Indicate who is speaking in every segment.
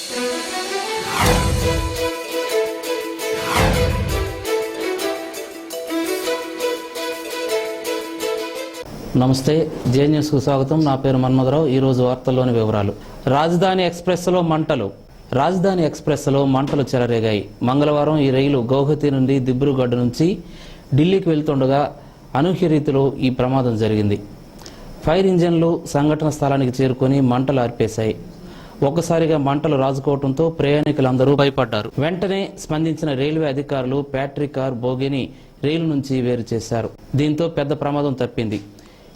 Speaker 1: నమస్తే, జే న్యూస్కు స్వాగతం. నా పేరు మన్మధరావు. ఈరోజు వార్తల్లోని వివరాలు. రాజధాని ఎక్స్ప్రెస్లో మంటలు చెలరేగాయి. మంగళవారం ఈ రైలు గౌహతి నుండి దిబ్రూగఢ్ నుంచి ఢిల్లీకి వెళ్తుండగా అనూహ్య రీతిలో ఈ ప్రమాదం జరిగింది. ఫైర్ ఇంజన్లు సంఘటన స్థలానికి చేరుకొని మంటలు ఆర్పేశాయి. ఒక్కసారిగా మంటలు రాజుకోవడంతో ప్రయాణికులందరూ భయపడ్డారు. వెంటనే స్పందించిన రైల్వే అధికారులు బ్యాటరీ కార్ బోగిని రైలు నుంచి వేరు చేశారు. దీంతో పెద్ద ప్రమాదం తప్పింది.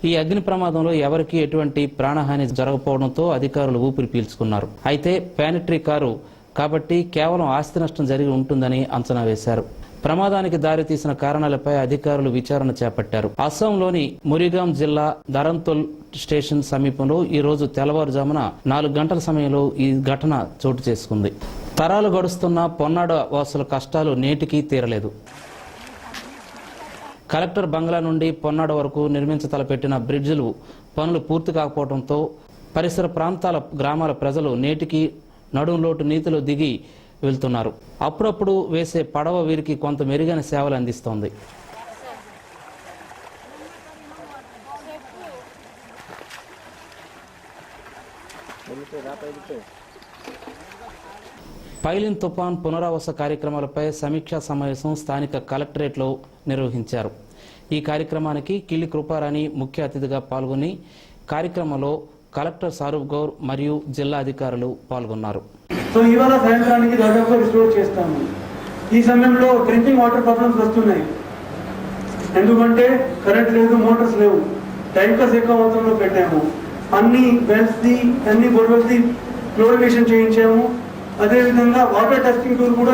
Speaker 1: ఈ అగ్ని ప్రమాదంలో ఎవరికీ ఎటువంటి ప్రాణహాని జరగకపోవడంతో అధికారులు ఊపిరి పీల్చుకున్నారు. అయితే ప్యానిటరీ కారు కాబట్టి కేవలం ఆస్తి నష్టం జరిగి ఉంటుందని అంచనా వేశారు. ప్రమాదానికి దారితీసిన కారణాలపై అధికారులు విచారణ చేపట్టారు. అస్సాంలోని మురిగాం జిల్లా ధరంతోల్ స్టేషన్ సమీపంలో ఈ రోజు తెల్లవారుజామున 4 గంటల సమయంలో ఈ ఘటన చోటు చేసుకుంది. తరాలు గడుస్తున్న పొన్నాడ వాసుల కష్టాలు నేటికీ తీరలేదు. కలెక్టర్ బంగ్లా నుండి పొన్నాడ వరకు నిర్మించతలపెట్టిన బ్రిడ్జిలు పనులు పూర్తి కాకపోవడంతో పరిసర ప్రాంతాల గ్రామాల ప్రజలు నేటికి నడుంలోటు నీతిలో దిగి వెళ్తున్నారు. అప్పుడప్పుడు వేసే పడవ వీరికి కొంత మెరుగైన సేవలు అందిస్తోంది. పైలిన్ తుఫాన్ పునరావాస కార్యక్రమాలపై సమీక్షా సమావేశం స్థానిక కలెక్టరేట్లో నిర్వహించారు. ఈ కార్యక్రమానికి కిల్లి కృపారాణి ముఖ్య అతిథిగా పాల్గొని కార్యక్రమంలో కలెక్టర్ సారూప్ గౌర్ మరియు జిల్లా అధికారులు పాల్గొన్నారు.
Speaker 2: సో ఇవాళ సాయంత్రానికి దాదాపు రిస్టోర్ చేస్తాము. ఈ సమయంలో డ్రింకింగ్ వాటర్ ప్రాబ్లమ్స్ వస్తున్నాయి. ఎందుకంటే కరెంట్ లేదు, మోటార్స్ లేవు. ట్యాంకర్స్ ఎక్కువ మొత్తంలో పెట్టాము. అన్ని వెల్స్ది అన్ని బోర్వెల్స్ది క్లోరినేషన్ చేయించాము. అదేవిధంగా వాటర్ టెస్టింగ్ టూర్ కూడా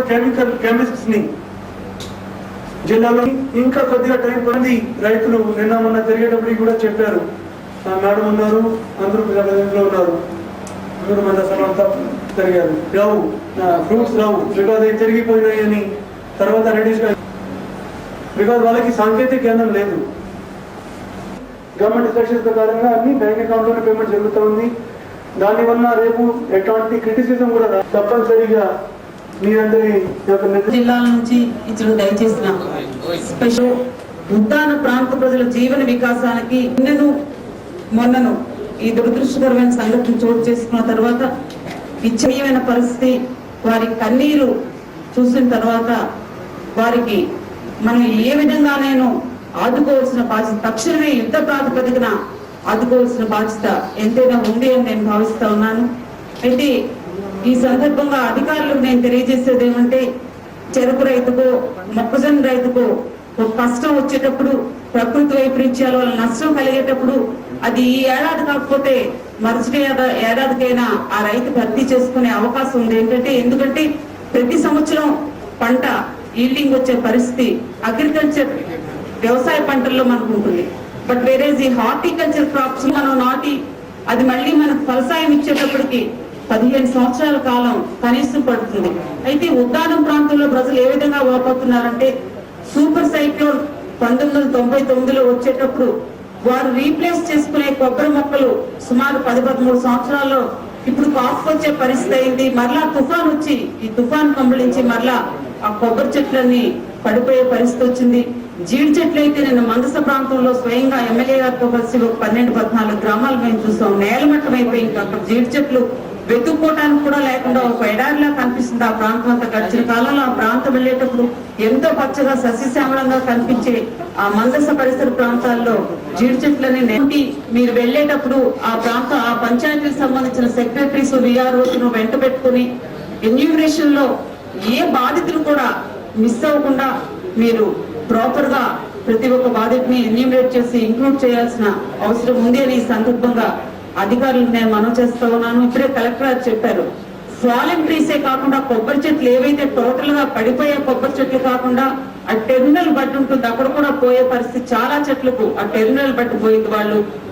Speaker 2: కెమిస్ట్స్ ని జిల్లాలో ఇంకా కొద్దిగా టైం పడింది. రైతులు నిన్న మొన్న తిరిగేటప్పటికి కూడా చెప్పారు, మేడం ఉన్నారు, అందరూ ఉన్నారు, అందరూ మన అంతా తిరిగారు, రావు ఫ్రూట్స్ రావు బికాజ్ అవి తిరిగిపోయినాయి అని తర్వాత రెడీస్ బికాజ్ వాళ్ళకి సాంకేతిక జ్ఞానం లేదు. గవర్నమెంట్ ఇన్స్ట్రక్షన్స్ ప్రకారంగా అన్ని బ్యాంక్ అకౌంట్ లోనే పేమెంట్ జరుగుతూ ఉంది. దానివల్ల రేపు ఎటువంటి క్రిటిసిజం కూడా తప్పనిసరిగా మీరందరి
Speaker 3: జిల్లాల నుంచి ఇచ్చిన దయచేసిన స్పెషల్ ఉద్దాన ప్రాంత ప్రజల జీవన వికాసానికి మొన్నను ఈ దురదృష్టకరమైన సంఘటన చోటు చేసుకున్న తర్వాత విచ్చయమైన పరిస్థితి, వారి కన్నీరు చూసిన తర్వాత వారికి మనం ఏ విధంగానైనా ఆదుకోవాల్సిన బాధ్యత, తక్షణమే యుద్ధ ప్రాతిపదికన ఆదుకోవాల్సిన బాధ్యత ఎంతైనా ఉంది అని నేను భావిస్తా ఉన్నాను. అయితే ఈ సందర్భంగా అధికారులకు నేను తెలియజేసేది ఏమంటే, చెరుకు రైతుకో మొక్కజొన్న రైతుకో ఒక కష్టం వచ్చేటప్పుడు, ప్రకృతి వైపరీత్యాల వల్ల నష్టం కలిగేటప్పుడు అది ఈ ఏడాది కాకపోతే మరుసటి ఏడాదికైనా ఆ రైతు భర్తీ చేసుకునే అవకాశం ఉంది. ఎందుకంటే ప్రతి సంవత్సరం పంట ఈల్డింగ్ వచ్చే పరిస్థితి అగ్రికల్చర్ వ్యవసాయ పంటల్లో మనకు ఉంటుంది. బట్ వేరేజ్ ఈ హార్టికల్చర్ క్రాప్స్ మనం నాటి అది మళ్ళీ మనకు ఫలసాయం ఇచ్చేటప్పటికి 15 సంవత్సరాల కాలం కనీసం పడుతుంది. అయితే ఉద్దానం ప్రాంతంలో ప్రజలు ఏ విధంగా వాపోతున్నారంటే, సూపర్ సైక్లోన్ 1999లో వచ్చేటప్పుడు వారు రీప్లేస్ చేసుకునే కొబ్బరి మొక్కలు సుమారు 10-13 సంవత్సరాల్లో ఇప్పుడు కాపు వచ్చే పరిస్థితి అయింది. మరలా తుఫాన్ వచ్చి ఈ తుఫాన్ కంబళించి మరలా ఆ కొబ్బరి చెట్లన్నీ పడిపోయే పరిస్థితి వచ్చింది. జీడి చెట్లు అయితే నిన్న మందస ప్రాంతంలో స్వయంగా ఎమ్మెల్యే గారితో కలిసి ఒక 12-14 గ్రామాలు మేము చూస్తాం. నేలమట్టం అయిపోయి ఇంకా అక్కడ జీడి చెట్లు వెతుక్కోవటానికి కూడా లేకుండా ఒక ఎడారిలా కనిపిస్తుంది ఆ ప్రాంతం అంతా. గడిచిన కాలంలో ఆ ప్రాంతం వెళ్ళేటప్పుడు ఎంతో పచ్చగా సస్యశ్యామలంగా కనిపించే ఆ మందస పరిసర ప్రాంతాల్లో జీడి చెట్లని నెట్టి మీరు వెళ్ళేటప్పుడు ఆ పంచాయతీకి సంబంధించిన సెక్రటరీస్ విఆర్ఓను వెంట పెట్టుకుని ఎన్యూమరేషన్ లో ఏ బాధితులు కూడా మిస్ అవ్వకుండా మీరు ప్రాపర్ గా ప్రతి ఒక్క బాధితుని ఎన్యూమరేట్ చేసి ఇంక్లూడ్ చేయాల్సిన అవసరం ఉంది అని ఈ సందర్భంగా అధికారులకు నేను మనవి చేస్తా ఉన్నాను. ఇప్పుడే కలెక్టర్ గారు చెప్పారు, ఫాలెన్ ట్రీసే కాకుండా కొబ్బరి చెట్లు ఏవైతే టోటల్ గా పడిపోయే కొబ్బరి చెట్లు కాకుండా ఆ టెర్మినల్ బట్టి ఉంటుంది, అక్కడ కూడా పోయే పరిస్థితి. చాలా చెట్లకు ఆ టెర్మినల్ బట్టి పోయింది.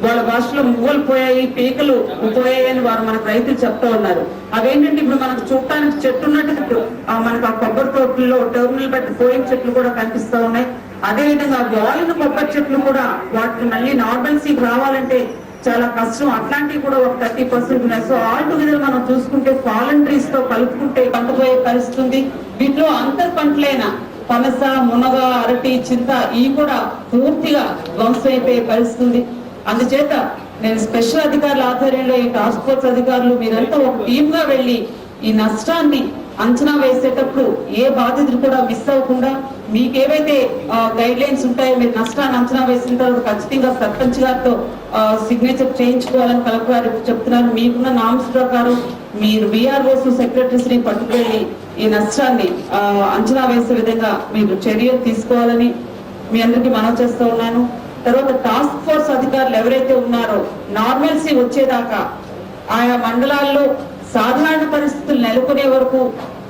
Speaker 3: వాళ్ళ భాషలో మువ్వలు పోయాయి, పీకలు పోయాయి అని వారు మనకు రైతులు చెప్తా ఉన్నారు. అవేంటంటే ఇప్పుడు మనకు చూడటానికి చెట్టు ఉన్నట్టు మనకు ఆ కొబ్బరి తోటల్లో టెర్మినల్ బట్టి పోయిన చెట్లు కూడా కనిపిస్తా ఉన్నాయి. అదే విధంగా వాలిన కొబ్బరి చెట్లు కూడా వాటిని మళ్ళీ నార్మల్సీకి రావాలంటే చాలా కష్టం. అట్లాంటివి కూడా ఒక 30% ఉన్నాయి. సో ఆల్ టుగెదర్ మనం చూసుకుంటే వాలంటీర్స్ తో కలుపుకుంటే పంట పోయే పరిస్థితి ఉంది. వీటిలో అంతర్ పంటలైన పనస, మునగ, అరటి, చింత ఇవి కూడా పూర్తిగా ధ్వంసం అయిపోయే పరిస్థితి ఉంది. అందుచేత నేను స్పెషల్ అధికారుల ఆధ్వర్యంలో ఈ టాస్క్ ఫోర్స్ అధికారులు మీరంతా ఒక టీమ్ గా వెళ్లి ఈ నష్టాన్ని అంచనా వేసేటప్పుడు ఏ బాధితులు కూడా మిస్ అవ్వకుండా మీకు ఏవైతే గైడ్ లైన్స్ ఉంటాయో మీరు నష్టాన్ని అంచనా వేసిన తర్వాత ఖచ్చితంగా సర్పంచ్ గారితో సిగ్నేచర్ చేయించుకోవాలని కలెక్టర్ గారు చెప్తున్నారు. మీకున్న నామ్స్ ప్రకారం మీరు విఆర్ఓస్ సెక్రటరీస్ ని పట్టుకెళ్ళి ఈ నష్టాన్ని అంచనా వేసే విధంగా మీరు చర్యలు తీసుకోవాలని మీ అందరికీ మనవి చేస్తూ ఉన్నాను. తర్వాత టాస్క్ ఫోర్స్ అధికారులు ఎవరైతే ఉన్నారో నార్మల్సీ వచ్చేదాకా ఆయా మండలాల్లో సాధారణ పరిస్థితులు నెలకొనే వరకు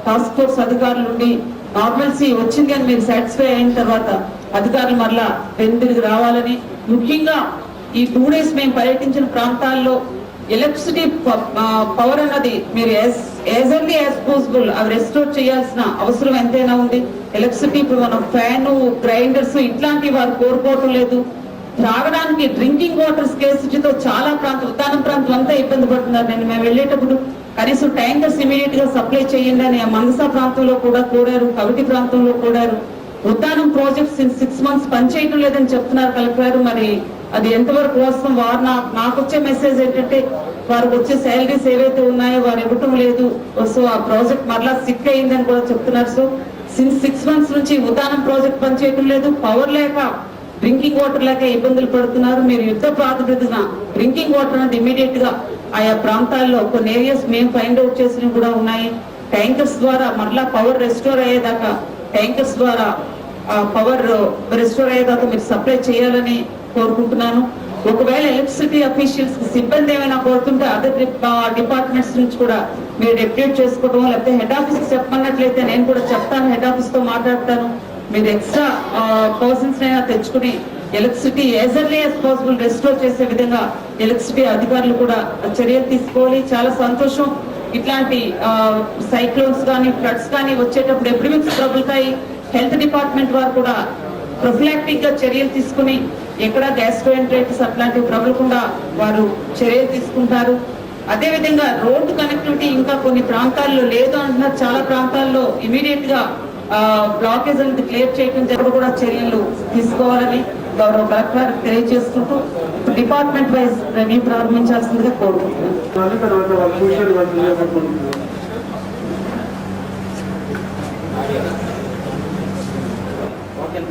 Speaker 3: టాస్క్ ఫోర్స్ అధికారుల నుండి నార్మల్సీ వచ్చింది అని మీరు సాటిస్ఫై అయిన తర్వాత అధికారులు మరలా వెనుతిరిగి రావాలని, ముఖ్యంగా ఈ 2 days మేము పర్యటించిన ప్రాంతాల్లో ఎలక్ట్రిసిటీ పవర్ అన్నది మీరు యాజ్ ఎర్లీ యాజ్ పాసిబుల్ అవి రెస్టోర్ చేయాల్సిన అవసరం ఎంతైనా ఉంది. ఎలక్ట్రిసిటీ ఇప్పుడు మనం ఫ్యాన్, గ్రైండర్స్ ఇట్లాంటివి వారు కోరుకోవటం లేదు. త్రాగడానికి డ్రింకింగ్ వాటర్ స్కేసిటీతో చాలా ఉద్దానం ప్రాంతం అంతా ఇబ్బంది పడుతున్నారు. మేము వెళ్ళేటప్పుడు కనీసం ట్యాంకర్స్ ఇమీడియట్ గా సప్లై చేయండి అని మందసా ప్రాంతంలో కూడా కోరారు, కవిటి ప్రాంతంలో కోరారు. ఉద్దానం ప్రాజెక్ట్స్ 6 months పనిచేయటం లేదని చెప్తున్నారు కలెక్టర్. మరి అది ఎంతవరకు వాస్తవం? వారు నాకు వచ్చే మెసేజ్ ఏంటంటే వారికి వచ్చే శాలరీస్ ఏవైతే ఉన్నాయో వారు ఇవ్వటం లేదు. సో ఆ ప్రాజెక్ట్ మరలా సిక్ అయిందని కూడా చెప్తున్నారు. సో సిన్స్ 6 months నుంచి ఉద్దానం ప్రాజెక్ట్ పనిచేయటం లేదు. పవర్ లేక, డ్రింకింగ్ వాటర్ లేక ఇబ్బందులు పడుతున్నారు. మీరు యుద్ధ ప్రాతిపదికన డ్రింకింగ్ వాటర్ అనేది ఇమీడియట్ గా ఆయా ప్రాంతాల్లో కొన్ని ఏరియాస్ మేము ఫైండ్ అవుట్ చేసినవి కూడా ఉన్నాయి. ట్యాంకర్స్ ద్వారా మరలా పవర్ రెస్టోర్ అయ్యేదాకా ట్యాంకర్స్ ద్వారా పవర్ రెస్టోర్ అయ్యేదాకా మీరు సప్లై చేయాలని కోరుకుంటున్నాను. ఒకవేళ ఎలక్ట్రిసిటీ అఫీషియల్స్ సిబ్బంది ఏమైనా కోరుతుంటే అదర్ డిపార్ట్మెంట్స్ నుంచి కూడా మీరు డెప్యూట్ చేసుకోవడం, లేకపోతే హెడ్ ఆఫీస్ చెప్పమన్నట్లయితే నేను కూడా చెప్తాను, హెడ్ ఆఫీస్ తో మాట్లాడతాను. మీరు ఎక్స్ట్రా పర్సన్స్ అయినా తెచ్చుకుని electricity as early as possible restore చేసే విధంగా ఎలక్ట్రిసిటీ అధికారులు కూడా చర్యలు తీసుకోవాలి. చాలా సంతోషం. ఇట్లాంటి సైక్లోన్స్ కానీ ఫ్లడ్స్ కానీ వచ్చేటప్పుడు ఎపిడమిక్స్ ప్రబులుతాయి. హెల్త్ డిపార్ట్మెంట్ వారు కూడా ప్రొఫిలాక్టిక్ గా చర్యలు తీసుకుని ఎక్కడ గ్యాస్ట్రోఎంటరైటిస్ అట్లాంటివి ప్రబలకుండా వారు చర్యలు తీసుకుంటారు. అదేవిధంగా రోడ్డు కనెక్టివిటీ ఇంకా కొన్ని ప్రాంతాల్లో లేదు అంటున్నారు. చాలా ప్రాంతాల్లో ఇమీడియట్ గా బ్లాకేజ్ అనేది క్లియర్ చేయడం జరుగుతూ కూడా చర్యలు తీసుకోవాలని గౌరవ కలెక్టర్ తెలియజేసుకుంటూ డిపార్ట్మెంట్ వైజ్ రెవెన్యూ ప్రారంభించాల్సిందిగా కోరుకుంటున్నాను.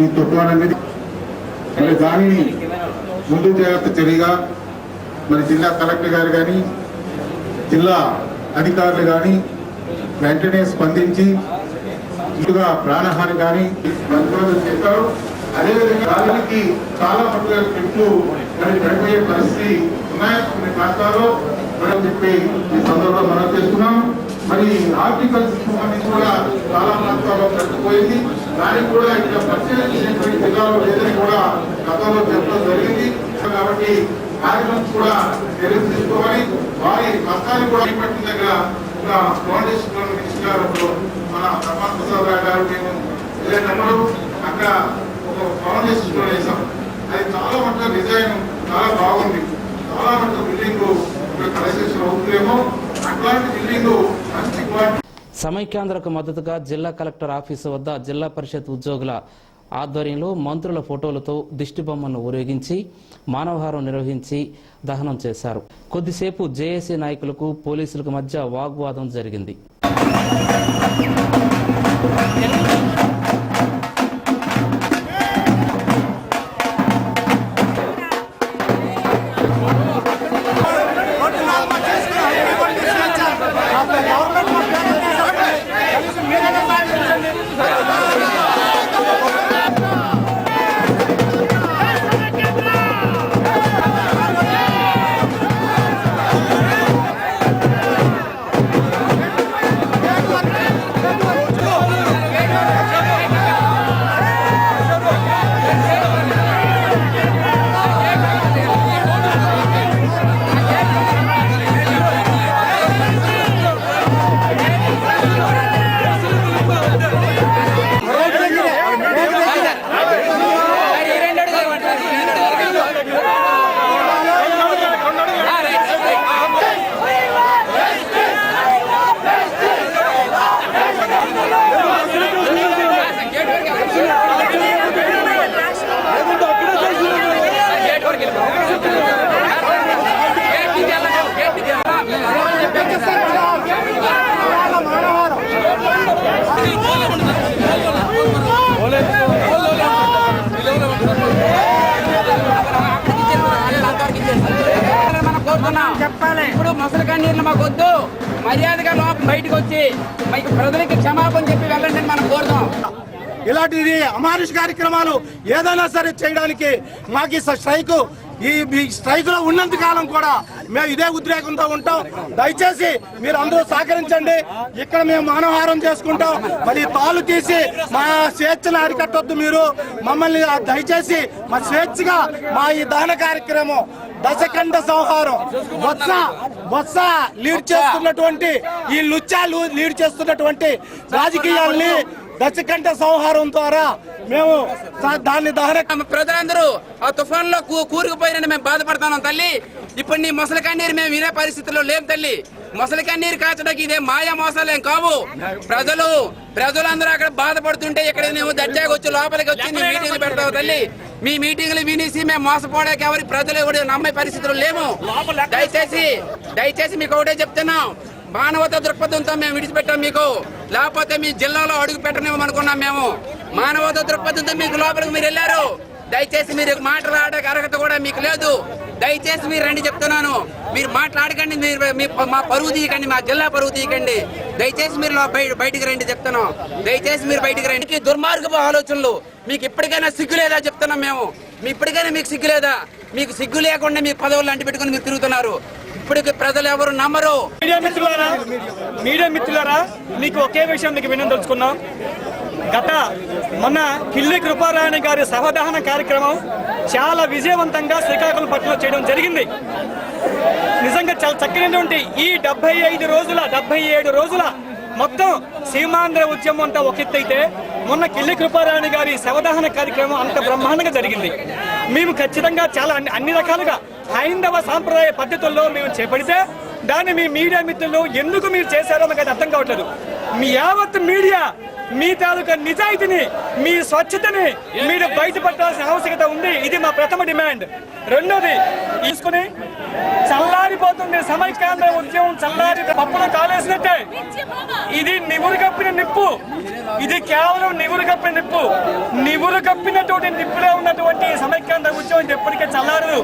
Speaker 4: ఈ తుఫాన్ అనేది మరి దానిని ముందు జాగ్రత్త చర్యగా మరి జిల్లా కలెక్టర్ గారు కానీ జిల్లా అధికారులు కానీ వెంటనే స్పందించి ఇటుగా ప్రాణహాని కానీ చేస్తారు. అదేవిధంగా దానికి చాలా మట్టుగా చెట్లు మరి పడిపోయే పరిస్థితి ఉన్నాయి కొన్ని ప్రాంతాల్లో మనం చెప్పి ఈ సందర్భంలో మనం చేస్తున్నాం. మరి హార్టికల్చర్ సంబంధించి కూడా చాలా ప్రాంతాల్లో పడిపోయింది. దానికి కూడా ఇక్కడ పరిచయం చేసినటువంటి జిల్లాలో లేదని కూడా గతంలో చెప్పడం జరిగింది. కాబట్టి కార్యక్రమం కూడా చర్యలు తీసుకోవాలి. వారి కష్టాన్ని కూడా పట్టిన దగ్గర ఫౌండేషన్ మినిస్టర్ మన ప్రమాద్ ప్రసాద్ రావు గారు మేము వెళ్ళేటప్పుడు అక్కడ ఒక ఫౌండేషన్ వేసాం. అది చాలా మటుకు డిజైన్ చాలా బాగుంది. చాలా మటుకు బిల్డింగ్ కన్స్ట్రక్షన్ అవుతుందేమో అట్లాంటి బిల్డింగ్ మంచి క్వాలిటీ.
Speaker 1: సమైక్యాంధ్రకు మద్దతుగా జిల్లా కలెక్టర్ ఆఫీసు వద్ద జిల్లా పరిషత్ ఉద్యోగుల ఆధ్వర్యంలో మంత్రుల ఫోటోలతో దిష్టిబొమ్మను ఊరేగించి మానవహారం నిర్వహించి దహనం చేశారు. కొద్దిసేపు జేఏసీ నాయకులకు పోలీసులకు మధ్య వాగ్వాదం జరిగింది.
Speaker 5: కన్నీళ్ళు మాకు వద్దు. మర్యాదగా లోపల బయటకు వచ్చి మీకు ప్రజలకి క్షమాపణ చెప్పి వెళ్ళండి అని మనం కోరుతాం.
Speaker 6: ఇలాంటి అమానుష కార్యక్రమాలు ఏదైనా సరే చేయడానికి మాకు ఈ స్ట్రైక్ లో ఉన్నంత కాలం కూడా మేము ఇదే ఉద్రేకంతో ఉంటాం. దయచేసి మీరు అందరూ సహకరించండి. ఇక్కడ మేము మానవహారం చేసుకుంటాం. మరి తాళ్ళు తీసి మా స్వేచ్ఛను అరికట్టొద్దు. మీరు మమ్మల్ని దయచేసి మా స్వేచ్ఛగా మా ఈ దహన కార్యక్రమం దశకంఠ సంహారం బొత్స లీడ్ చేస్తున్నటువంటి ఈ లుచ్చాలు లీడ్ చేస్తున్నటువంటి రాజకీయాల్ని దశకంఠ సంహారం ద్వారా మేము దాన్ని దహన
Speaker 5: ప్రజలందరూ ఆ తుఫాన్ లో కూరుకుపోయినని మేము బాధపడతాం తల్లి. ఇప్పుడు నీ ముసలి కన్నీరు మేము వినే పరిస్థితిలో లేం తల్లి. ముసలి కన్నీరు కాచడానికి ఇదే మాయా మోసాలేం కావు. ప్రజలందరూ అక్కడ బాధపడుతుంటే ఇక్కడ నువ్వు దర్జాగా వచ్చి లోపలికి వచ్చి నీ మీటింగ్లు పెడతావు తల్లి. మీ మీటింగ్లు వినేసి మేము మోసపోవడానికి ఎవరి ప్రజలు ఎవరు నమ్మే పరిస్థితులు లేము. దయచేసి మీకు ఒకటే చెప్తున్నాం, మానవతా దృక్పథంతో మేము విడిచిపెట్టాం మీకు. లేకపోతే మీ జిల్లాలో అడుగు పెట్టనివ్వమనుకున్నాం మేము. మానవతా దృక్పథంతో మీకు లోపలికి మీరు వెళ్ళారు. దయచేసి మీరు మాట్లాడడానికి అర్హత కూడా మీకు లేదు. దయచేసి మీరు రండి చెప్తున్నాను. మీరు మాట్లాడకండి, మీరు మా పరువు తీయకండి, మా జిల్లా పరువు తీయకండి. దయచేసి మీరు బయటికి రండి చెప్తున్నాం. దయచేసి మీరు బయటికి రండి. దుర్మార్గపు ఆలోచనలు మీకు ఇప్పటికైనా సిగ్గు లేదా చెప్తున్నాం మేము. ఇప్పటికైనా మీకు సిగ్గు లేదా? మీకు సిగ్గు లేకుండా మీ పదవులు అంటి పెట్టుకుని మీరు తిరుగుతున్నారు. ఇప్పటికి ప్రజలు ఎవరు నమ్మరు.
Speaker 7: మీడియా మిత్రులారా, మీకు ఒకే విషయం మీకు వినదలుచుకున్నాం. మొన్న కిల్లి కృపారాయణ గారి శవదహన కార్యక్రమం చాలా విజయవంతంగా శ్రీకాకుళంపట్నంలో చేయడం జరిగింది. నిజంగా చాలా చక్కనటువంటి ఈ 77 రోజుల మొత్తం సీమాంధ్ర ఉద్యమం అంతా ఒక ఎత్తు అయితే, మొన్న కిల్లి కృపారాయణ గారి శవదహన కార్యక్రమం అంత బ్రహ్మాండంగా జరిగింది. మేము ఖచ్చితంగా చాలా అన్ని రకాలుగా హైందవ సాంప్రదాయ పద్ధతుల్లో మేము చేపడితే దాన్ని మీ మీడియా మిత్రులు ఎందుకు మీరు చేశారో మాకు అది అర్థం కావట్లేదు. మీ యావత్ మీడియా మీ తాలూకా నిజాయితీని, మీ స్వచ్ఛతని మీరు బయటపడాల్సిన ఆవశ్యకత ఉంది. ఇది మా ప్రథమ డిమాండ్. రెండోది, తీసుకుని చల్లారిపోతుంది సమైక్యాంధ్ర ఉద్యమం. చల్లారి పప్పును కాలేసినట్టే. ఇది నివురు కప్పిన నిప్పు. ఇది కేవలం నివురు కప్పిన నిప్పు. నివురు కప్పినటువంటి నిప్పులో ఉన్నటువంటి సమైక్యాంధ్ర ఉద్యమం ఎప్పటికీ చల్లారదు.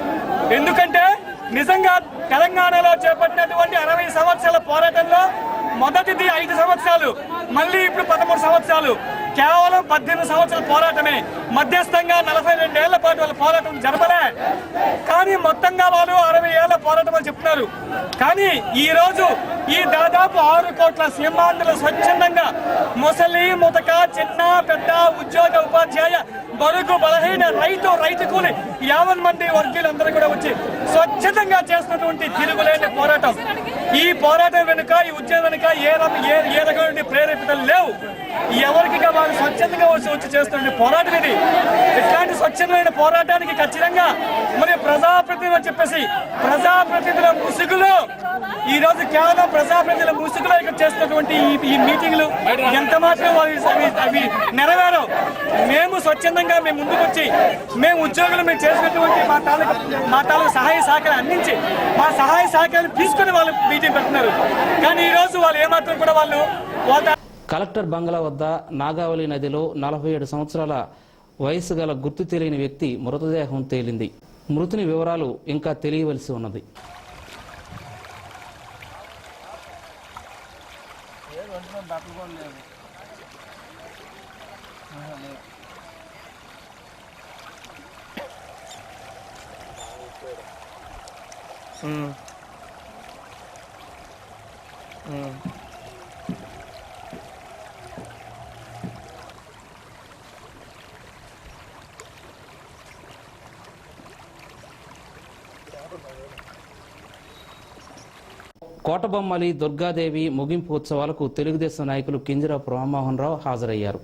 Speaker 7: ఎందుకంటే నిజంగా తెలంగాణలో చేపట్టినటువంటి 60 సంవత్సరాల పోరాటంలో మొదటిది 5 సంవత్సరాలు, మళ్ళీ ఇప్పుడు 13 సంవత్సరాలు, కేవలం 18 సంవత్సరాల పోరాటమే. మధ్యస్థంగా 42 ఏళ్ల పాటు వాళ్ళ పోరాటం జరపలే. కానీ మొత్తంగా వాళ్ళు 60 ఏళ్ల పోరాటం అని చెప్తున్నారు. కానీ ఈ రోజు ఈ దాదాపు 6 కోట్ల సీమాంధ్రులు స్వచ్ఛందంగా ముసలి ముతక చిన్న పెద్ద ఉద్యోగ ఉపాధ్యాయ బరుగు బలహీన రైతు కూలి 50 మంది వర్గీయులందరూ కూడా వచ్చి స్వచ్ఛందంగా చేస్తున్నటువంటి తిరుగులేని పోరాటం. ఈ పోరాటం వెనుక, ఈ ఉద్యమం వెనుక ఏ రకమైన ప్రేరేపితలు లేవు. ఎవరికి వాళ్ళు స్వచ్ఛందంగా వచ్చి చేస్తున్న పోరాటం ఇది. ఇట్లాంటి స్వచ్ఛమైన పోరాటానికి ఖచ్చితంగా మరి ప్రజాప్రతినిధులు అని చెప్పేసి ప్రజాప్రతినిధుల ముసుగులో ఈ రోజు కేవలం ప్రజాప్రతినిధుల ముసుగులో ఇక్కడ చేస్తున్నటువంటి ఈ మీటింగ్లు ఎంత మాత్రం అవి నెరవేరవు. మేము స్వచ్ఛందంగా మేము ముందుకు వచ్చి మేము ఉద్యోగులు మేము చేసినటువంటి మా తాలూకు సహాయ సహకారం అందించి మా సహాయ సహకారం తీసుకుని వాళ్ళు మీటింగ్ పెడుతున్నారు. కానీ ఈ రోజు వాళ్ళు ఏమాత్రం కూడా వాళ్ళు
Speaker 1: కలెక్టర్ బంగ్లా వద్ద నాగావళి నదిలో 47 సంవత్సరాల వయసు గల గుర్తు తెలియని వ్యక్తి మృతదేహం తేలింది. మృతుని వివరాలు ఇంకా తెలియవలసి ఉన్నది. కోటబొమ్మలి దుర్గాదేవి ముగింపు ఉత్సవాలకు తెలుగుదేశం నాయకులు కింజరాపు రామ్మోహన్ రావు హాజరయ్యారు.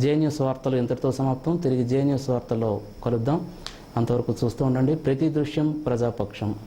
Speaker 1: జే న్యూస్ వార్తలు ఇంతటితో సమాప్తం. తిరిగి జే న్యూస్ వార్తల్లో కలుద్దాం. అంతవరకు చూస్తూ ఉండండి ప్రతి దృశ్యం ప్రజాపక్షం.